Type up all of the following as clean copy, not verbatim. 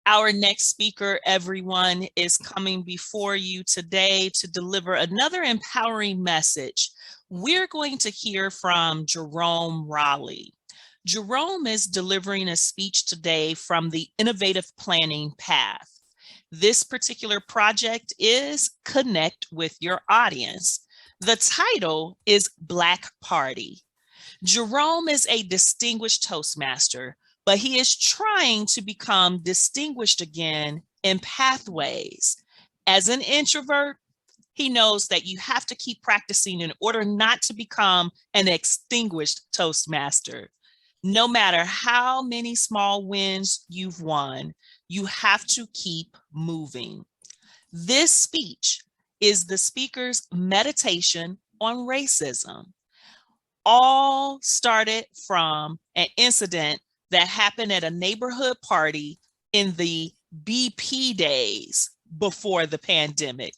Our next speaker, everyone, is coming before you today to deliver another empowering message. We're going to hear from Jerome Rowley. Jerome is delivering a speech today from the Innovative Planning Path. This particular project is Connect with Your Audience. The title is Black Party. Jerome is a distinguished Toastmaster, but he is trying to become distinguished again in pathways. As an introvert, he knows that you have to keep practicing in order not to become an extinguished Toastmaster. No matter how many small wins you've won, you have to keep moving. This speech is the speaker's meditation on racism. All started from an incident that happened at a neighborhood party in the BP days before the pandemic.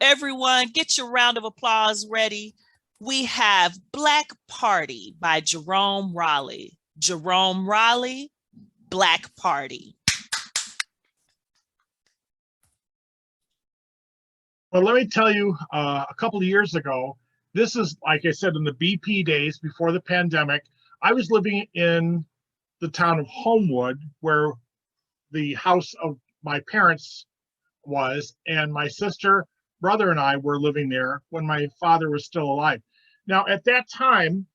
Everyone, get your round of applause ready. We have Black Party by Jerome Rowley. Jerome Rowley, Black Party. Well, let me tell you, a couple of years ago, this is, like I said, in the BP days before the pandemic, I was living in the town of Homewood, where the house of my parents was, and my sister, brother, and I were living there when my father was still alive. Now, at that time,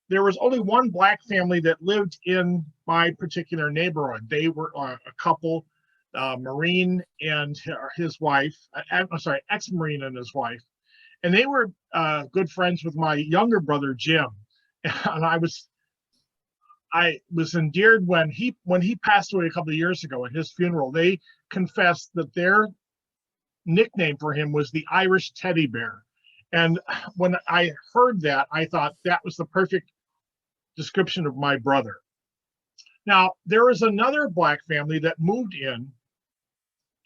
there was only one Black family that lived in my particular neighborhood. They were a couple, Marine and his wife, ex-Marine and his wife. And they were good friends with my younger brother, Jim. And I was endeared when he passed away a couple of years ago at his funeral. They confessed that their nickname for him was the Irish teddy bear. And when I heard that, I thought that was the perfect description of my brother. Now, there was another Black family that moved in,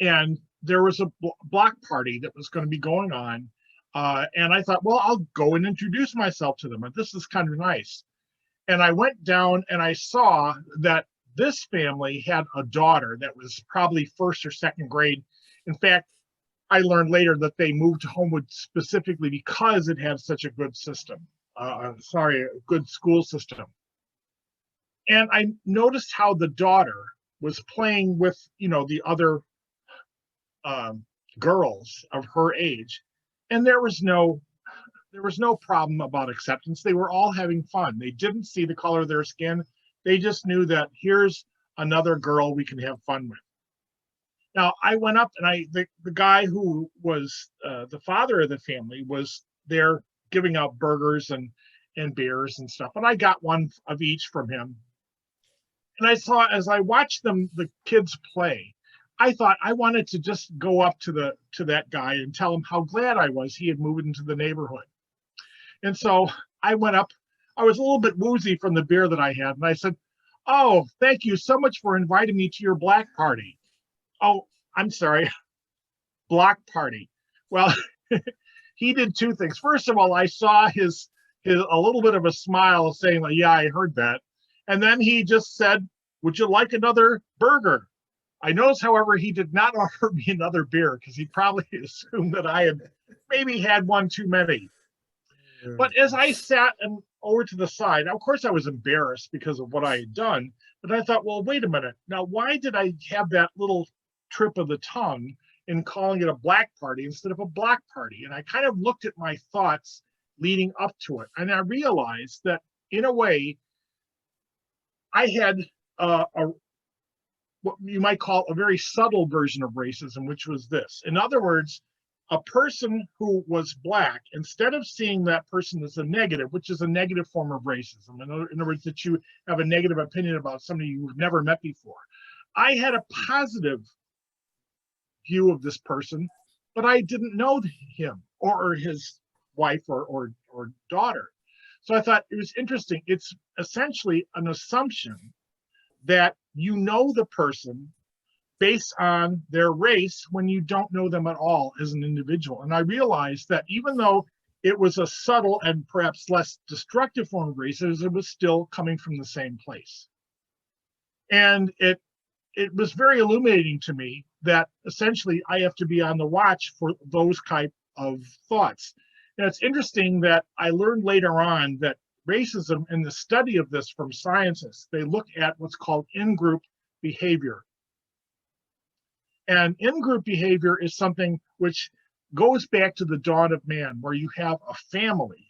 and there was a block party that was going to be going on. And I thought, well, I'll go and introduce myself to them. And this is kind of nice. And I went down and I saw that this family had a daughter that was probably first or second grade. In fact, I learned later that they moved to Homewood specifically because it had such a good system. A good school system. And I noticed how the daughter was playing with, the other girls of her age. And there was no problem about acceptance. They were all having fun. They didn't see the color of their skin. They just knew that here's another girl we can have fun with. Now, I went up and the guy who was the father of the family was there giving out burgers and beers and stuff. And I got one of each from him. And I saw, as I watched the kids play, I thought I wanted to just go up to that guy and tell him how glad I was he had moved into the neighborhood. And so I went up. I was a little bit woozy from the beer that I had. And I said, "Oh, thank you so much for inviting me to your black party." "Oh, I'm sorry, block party." Well, he did two things. First of all, I saw his a little bit of a smile saying, like, "Yeah, I heard that." And then he just said, "Would you like another burger?" I noticed, however, he did not offer me another beer because he probably assumed that I had maybe had one too many. But as I sat over to the side, of course I was embarrassed because of what I had done, but I thought, well, wait a minute. Now, why did I have that little trip of the tongue in calling it a black party instead of a block party? And I kind of looked at my thoughts leading up to it. And I realized that, in a way, I had what you might call a very subtle version of racism, which was this. In other words, a person who was Black, instead of seeing that person as a negative, which is a negative form of racism, in other words, that you have a negative opinion about somebody you've never met before, I had a positive view of this person, but I didn't know him or his wife or daughter. So I thought it was interesting. It's essentially an assumption that you know the person based on their race when you don't know them at all as an individual. And I realized that even though it was a subtle and perhaps less destructive form of racism, it was still coming from the same place. And it it was very illuminating to me that essentially I have to be on the watch for those type of thoughts. And it's interesting that I learned later on that racism and the study of this from scientists, they look at what's called in-group behavior. And in-group behavior is something which goes back to the dawn of man, where you have a family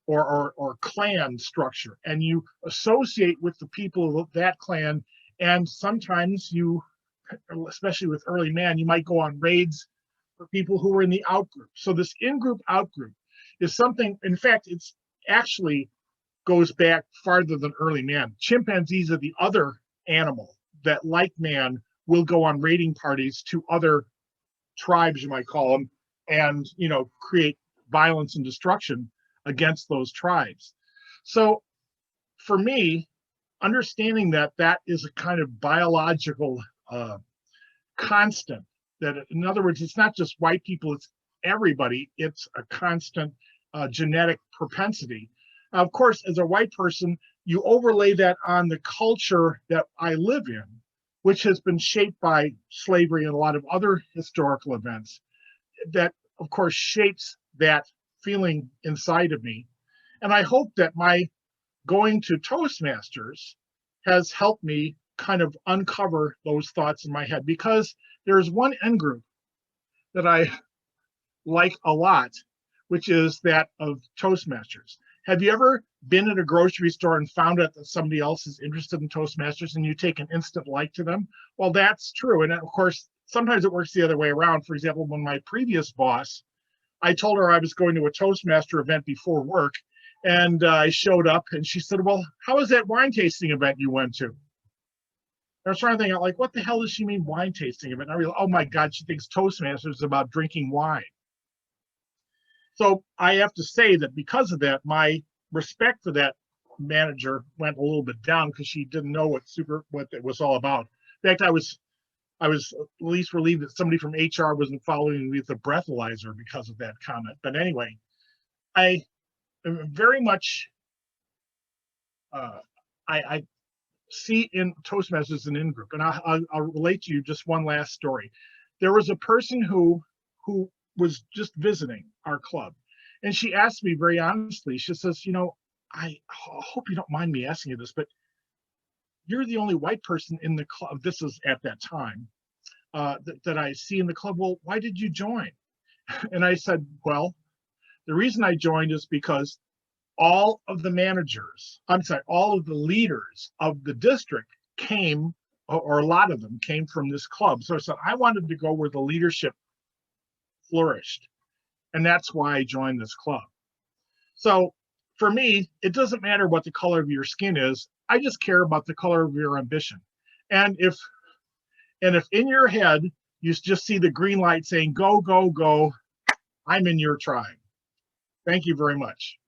or clan structure, and you associate with the people of that clan. And sometimes you, especially with early man, you might go on raids for people who were in the out-group. So this in-group, out-group is something, in fact, it's actually goes back farther than early man. Chimpanzees are the other animal that, like man, will go on raiding parties to other tribes, you might call them, and, you know, create violence and destruction against those tribes. So for me, understanding that that is a kind of biological constant, that in other words, it's not just white people, it's everybody, it's a constant genetic propensity. Now, of course, as a white person, you overlay that on the culture that I live in, which has been shaped by slavery and a lot of other historical events, that of course shapes that feeling inside of me. And I hope that my going to Toastmasters has helped me kind of uncover those thoughts in my head, because there's one end group that I like a lot, which is that of Toastmasters. Have you ever been at a grocery store and found out that somebody else is interested in Toastmasters and you take an instant like to them? Well, that's true. And of course, sometimes it works the other way around. For example, when my previous boss, I told her I was going to a Toastmaster event before work, and I showed up and she said, well, how was that wine tasting event you went to? I was trying to think, like, what the hell does she mean wine tasting event? And I realized, oh my God, she thinks Toastmasters is about drinking wine. So I have to say that because of that, my respect for that manager went a little bit down, because she didn't know what it was all about. In fact, I was at least relieved that somebody from HR wasn't following me with a breathalyzer because of that comment. But anyway, I am very much, I see in Toastmasters an in-group. And I'll relate to you just one last story. There was a person who was just visiting our club. And she asked me very honestly, she says, you know, I hope you don't mind me asking you this, but you're the only white person in the club. This is at that time that I see in the club. Well, why did you join? And I said, well, the reason I joined is because all of the all of the leaders of the district came, or a lot of them came from this club. So I said, I wanted to go where the leadership flourished. And that's why I joined this club. So for me, it doesn't matter what the color of your skin is. I just care about the color of your ambition. And if in your head, you just see the green light saying, go, go, go, I'm in your tribe. Thank you very much.